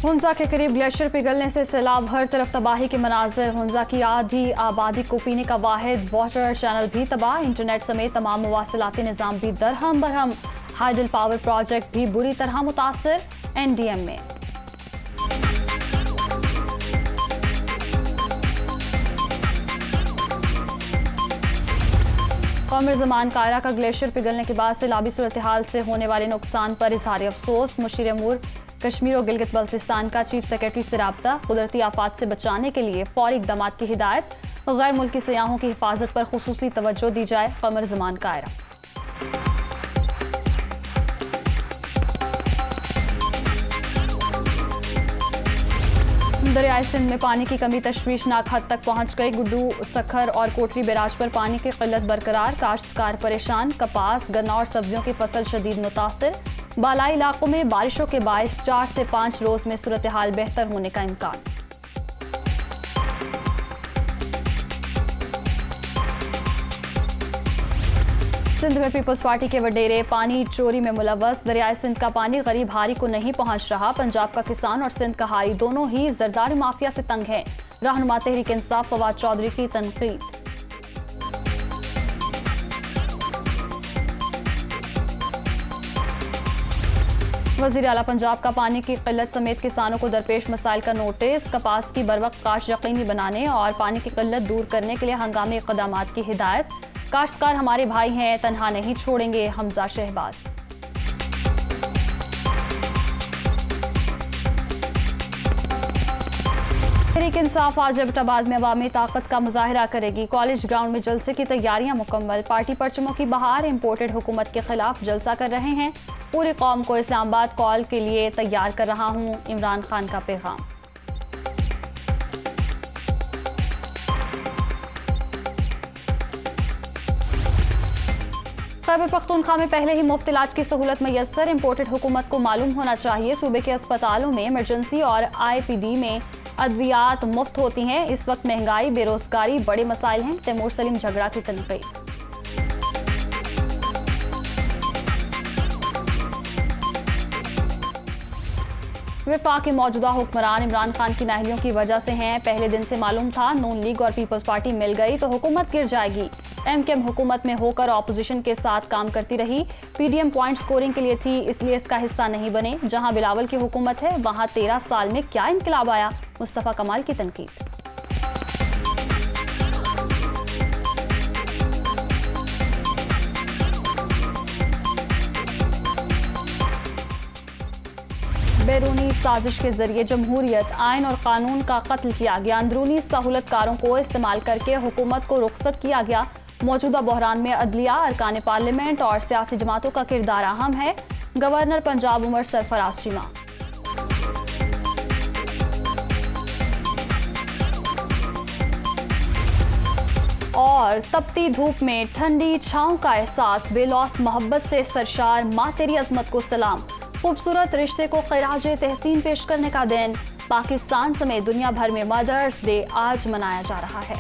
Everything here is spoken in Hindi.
हुंजा के करीब ग्लेशियर पिघलने से सैलाब, हर तरफ तबाही के मनाजिर। हुंजा की आधी आबादी को पीने का वाहिद वाटर चैनल भी तबाह। इंटरनेट समेत तमाम मुवासिलाती निज़ाम भी दरहम बरहम। हाइडल पावर प्रोजेक्ट भी बुरी तरह मुतासर। NDM में कमर ज़मान कायरा का ग्लेशियर पिघलने के बाद सैलाबी सूरत हाल से होने वाले नुकसान पर इज़हार अफसोस। मुशीर अमूर कश्मीर और गिलगित बल्तिस्तान का चीफ सेक्रेटरी से राब्ता। कुदरती आफात से बचाने के लिए फौरी इक़दामात की हिदायत। गैर मुल्की सयाहों की हिफाजत पर खुसूसी तवज्जो दी जाए। कमर ज़मान कायरा। दरियाए सिंध में पानी की कमी तशवीशनाक हद तक पहुंच गई। गुड्डू, सखर और कोटरी बैराज पर पानी की किल्लत बरकरार। काश्तकार परेशान। कपास, गन्ना और सब्जियों की फसल शदीद मुतासिर। बालाई इलाकों में बारिशों के बायस 4 से 5 रोज में सूरत हाल बेहतर होने का इम्कान। सिंध में पीपल्स पार्टी के वडेरे पानी चोरी में मुलव्वस। दरियाए सिंध का पानी गरीब हारी को नहीं पहुंच रहा। पंजाब का किसान और सिंध का हारी दोनों ही जरदारी माफिया से तंग हैं। रहनुमा तहरीक इंसाफ फवाद चौधरी की तनकीद। वज़ीर आला पंजाब का पानी की किल्लत समेत किसानों को दरपेश मसाइल का नोटिस। कपास की बरवक्त काश्त यकीनी बनाने और पानी की किल्लत दूर करने के लिए हंगामी इक़दामात की हिदायत। काश्तकार हमारे भाई हैं, तन्हा नहीं छोड़ेंगे। हमजा शहबाज। तहरीक इंसाफ आज एबटाबाद में अवामी ताकत का मुजाहिरा करेगी। कॉलेज ग्राउंड में जलसे की तैयारियां मुकम्मल। पार्टी परचमों की बहार। इम्पोर्टेड हुकूमत के खिलाफ जलसा कर रहे हैं। पूरी कौम को इस्लामाबाद कॉल के लिए तैयार कर रहा हूं। इमरान खान का पैगाम। खैबर पख्तूनख्वा में पहले ही मुफ्त इलाज की सहूलत मैसर। इम्पोर्टेड हुकूमत को मालूम होना चाहिए सूबे के अस्पतालों में इमरजेंसी और IPD में अद्वियात मुफ्त होती हैं। इस वक्त महंगाई, बेरोजगारी बड़े मसाइल हैं। तैमूर सलीम झगड़ा की तनकीद। वफाक के मौजूदा हुक्मरान इमरान खान की नाअहलियों की वजह से हैं। पहले दिन से मालूम था नून लीग और पीपल्स पार्टी मिल गई तो हुकूमत गिर जाएगी। MKM हुकूमत में होकर ऑपोजिशन के साथ काम करती रही। PDM पॉइंट स्कोरिंग के लिए थी, इसलिए इसका हिस्सा नहीं बने। जहां बिलावल की हुकूमत है वहां 13 साल में क्या इनकलाब आया। मुस्तफा कमाल की तनकीद। बैरूनी साजिश के जरिए जमहूरियत, आइन और कानून का कत्ल किया गया। अंदरूनी सहूलतकारों को इस्तेमाल करके हुकूमत को रुखसत किया गया। मौजूदा बहरान में अदलिया, अरकान पार्लियामेंट और सियासी जमातों का किरदार अहम है। गवर्नर पंजाब उमर सरफराज चीमा। और तपती धूप में ठंडी छांव का एहसास। बेलौस मोहब्बत से सरशार माँ तेरी अजमत को सलाम। खूबसूरत रिश्ते को खिराजे तहसीन पेश करने का दिन। पाकिस्तान समेत दुनिया भर में मदर्स डे आज मनाया जा रहा है।